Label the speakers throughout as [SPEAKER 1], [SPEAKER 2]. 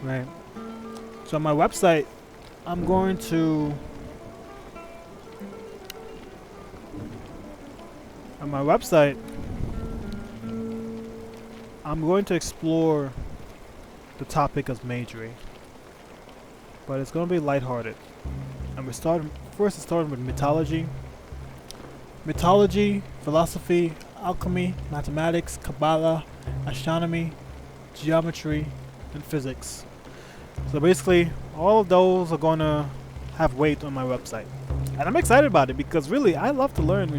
[SPEAKER 1] right? So on my website, I'm going to on my website, I'm going to explore the topic of majoring, but it's going to be lighthearted. And we're starting first. It's starting with mythology, philosophy, alchemy, mathematics, Kabbalah, astronomy, geometry, and physics. So basically, all of those are gonna have weight on my website, and I'm excited about it because really, I love to learn.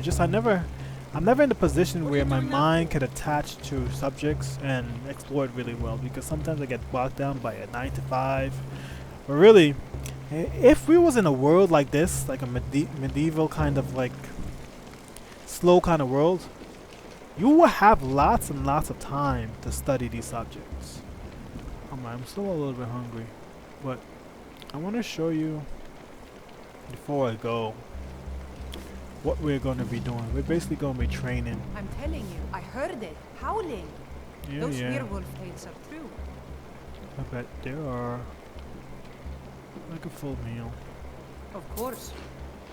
[SPEAKER 1] I'm never in the position
[SPEAKER 2] What are
[SPEAKER 1] where
[SPEAKER 2] you
[SPEAKER 1] my
[SPEAKER 2] doing now?
[SPEAKER 1] mind can attach to subjects and explore it really well. Because sometimes I get bogged down by a 9 to 5. But really, if we was in a world like this, like a medieval kind of like slow kind of world, you will have lots and lots of time to study these subjects. I'm still a little bit hungry, but I want to show you before I go what we're going to be doing. We're basically going to be training.
[SPEAKER 2] I'm telling you, I heard it. Howling.
[SPEAKER 1] Yeah,
[SPEAKER 2] Those
[SPEAKER 1] yeah.
[SPEAKER 2] werewolf tales are true.
[SPEAKER 1] I bet there are like a full meal.
[SPEAKER 2] Of course.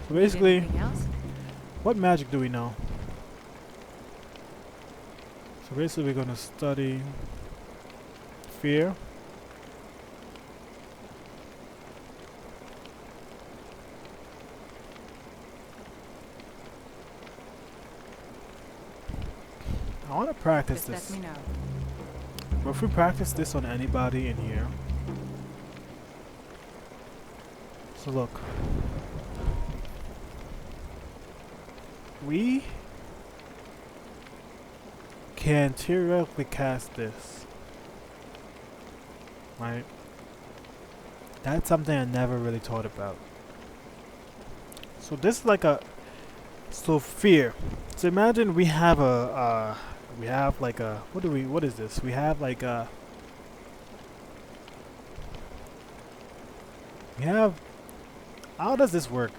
[SPEAKER 1] So
[SPEAKER 2] Need
[SPEAKER 1] basically,
[SPEAKER 2] anything else?
[SPEAKER 1] what magic do we know? So basically, we're going to study fear. I want to practice
[SPEAKER 2] Just let
[SPEAKER 1] this.
[SPEAKER 2] me know.
[SPEAKER 1] But if we practice this on anybody in here, so look, we can theoretically cast this, right? That's something I never really thought about. So this is like a fear. So imagine we have like a what is this? We have like a we have how does this work?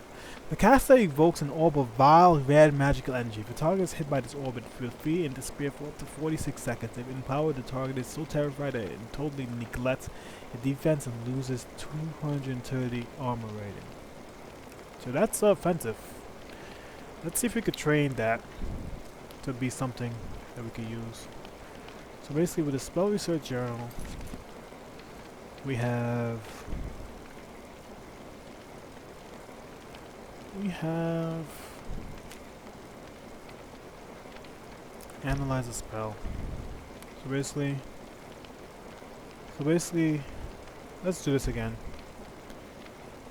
[SPEAKER 1] The caster evokes an orb of vile red magical energy. If the target is hit by this orb, it will flee in despair for up to 46 seconds. If empowered, the target is so terrified that it totally neglects its defense and loses 230 armor rating. So that's offensive. Let's see if we could train that to be something that we could use. So basically with the spell research journal, we have analyze a spell. So basically let's do this again.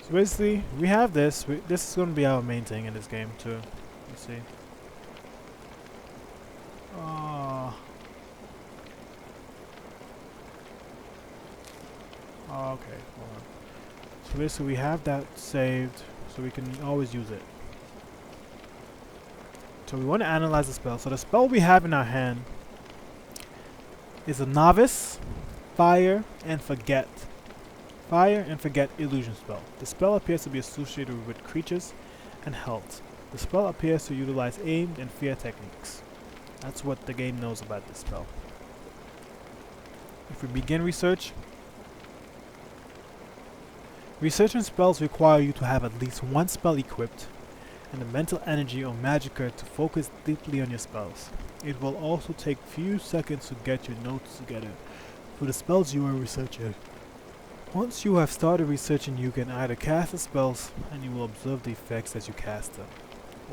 [SPEAKER 1] So basically we have this. This is going to be our main thing in this game too. Let's see. Okay, hold on. So basically we have that saved, so we can always use it. So we want to analyze the spell. So the spell we have in our hand is a novice, fire, and forget. Fire and forget illusion spell. The spell appears to be associated with creatures and health. The spell appears to utilize aim and fear techniques. That's what the game knows about this spell. If we begin research, researching spells require you to have at least one spell equipped and the mental energy or magicka to focus deeply on your spells. It will also take few seconds to get your notes together for the spells you are researching. Once you have started researching, you can either cast the spells and you will observe the effects as you cast them,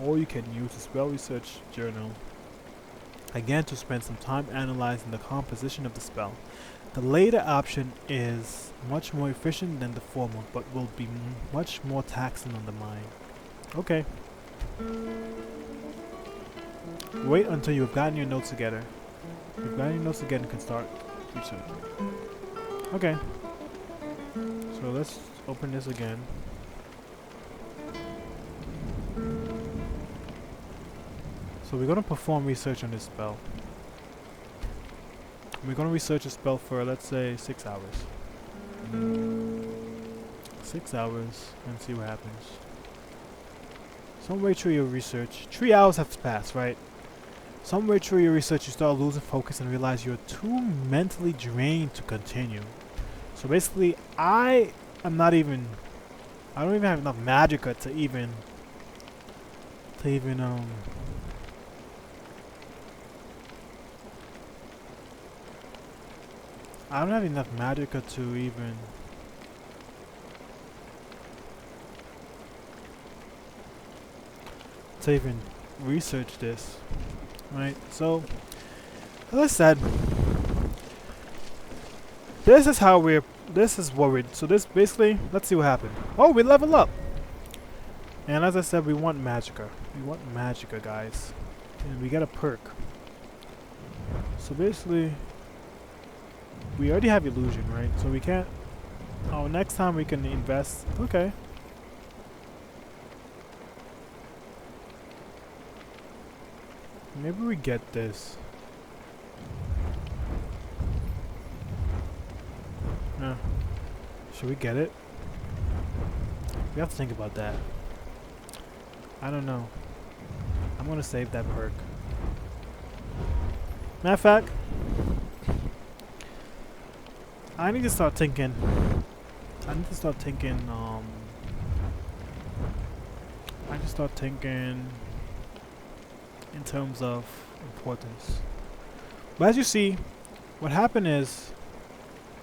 [SPEAKER 1] or you can use the spell research journal again to spend some time analyzing the composition of the spell. The later option is much more efficient than the former, but will be much more taxing on the mind. Okay. Wait until you've gotten your notes together. If you've gotten your notes together, you can start research. Okay. So let's open this again. So we're going to perform research on this spell. We're going to research a spell for, let's say, 6 hours. 6 hours and see what happens. Somewhere through your research, 3 hours have passed, right? Somewhere through your research you start losing focus and realize you're too mentally drained to continue. So basically, I am not even. I don't even have enough magicka to even. I don't have enough magicka to even. To even research this, right? So, as I said, this is how we're. This is what we're. So this basically, let's see what happened. Oh, we level up, and as I said, we want magicka. We want magicka, guys, and we get a perk. So basically, we already have illusion, right? So we can't. Oh, next time we can invest. Okay. Maybe we get this. No. Should we get it? We have to think about that. I don't know. I'm gonna save that perk. Matter of fact, I need to start thinking. I need to start thinking. In terms of importance. But as you see, what happened is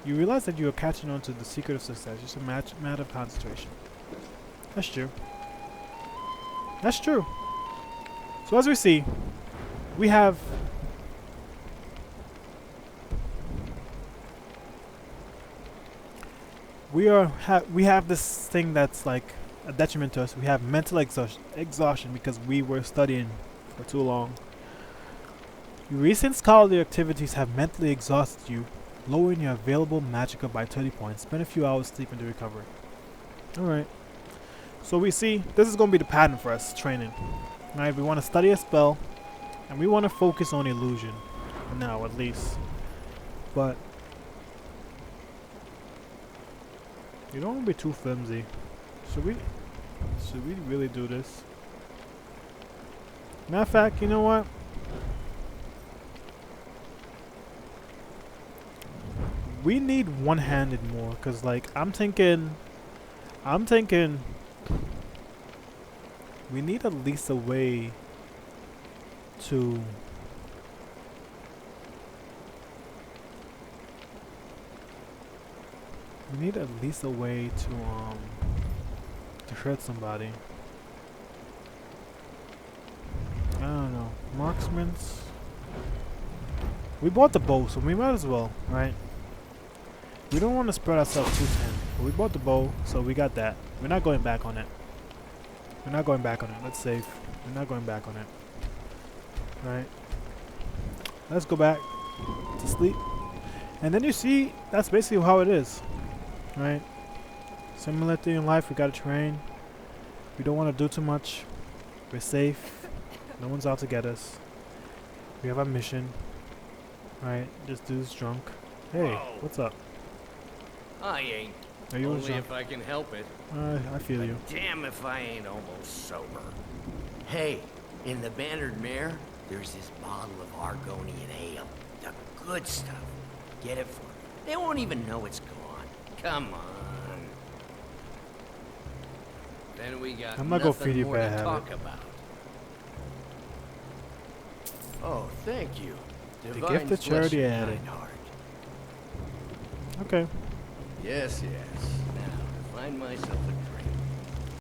[SPEAKER 1] you realize that you are catching on to the secret of success. It's a matter of concentration. That's true. That's true. So as we see, we have we have this thing that's like a detriment to us. We have mental exhaustion because we were studying for too long. Your recent scholarly activities have mentally exhausted you, lowering your available magicka by 30 points. Spend a few hours sleeping to recover. Alright. So we see this is going to be the pattern for us training. Right? We want to study a spell, and we want to focus on illusion. Now, at least. But you don't want to be too flimsy. Should we really do this? Matter of fact, you know what? We need one-handed more, cause like I'm thinking we need at least a way to hurt somebody. I don't know. Marksman's. We bought the bow, so we might as well, right? We don't want to spread ourselves too thin. But we bought the bow, so we got that. We're not going back on it. Let's save. We're not going back on it. Right? Let's go back to sleep. And then you see, that's basically how it is. Right? Similar thing in life, we gotta train. We don't want to do too much. We're safe. No one's out to get us. We have our mission. Right? This dude's drunk. Hey,
[SPEAKER 3] Whoa.
[SPEAKER 1] what's up?
[SPEAKER 3] I ain't.
[SPEAKER 1] Are you
[SPEAKER 3] Only
[SPEAKER 1] drunk?
[SPEAKER 3] if I can help it.
[SPEAKER 1] I feel you.
[SPEAKER 3] Damn if I ain't almost sober. Hey, in the Bannered Mare, there's this bottle of Argonian ale. The good stuff. Get it for me. They won't even know it's gone. Come on. Then we got
[SPEAKER 1] I'm not gonna
[SPEAKER 3] nothing
[SPEAKER 1] feed you
[SPEAKER 3] more
[SPEAKER 1] bad
[SPEAKER 3] to
[SPEAKER 1] habit.
[SPEAKER 3] talk about. Oh, thank you.
[SPEAKER 1] The
[SPEAKER 3] Divine
[SPEAKER 1] gift of
[SPEAKER 3] flesh
[SPEAKER 1] charity
[SPEAKER 3] and
[SPEAKER 1] added.
[SPEAKER 3] kind heart.
[SPEAKER 1] Okay.
[SPEAKER 3] Yes, yes. Now, to find myself a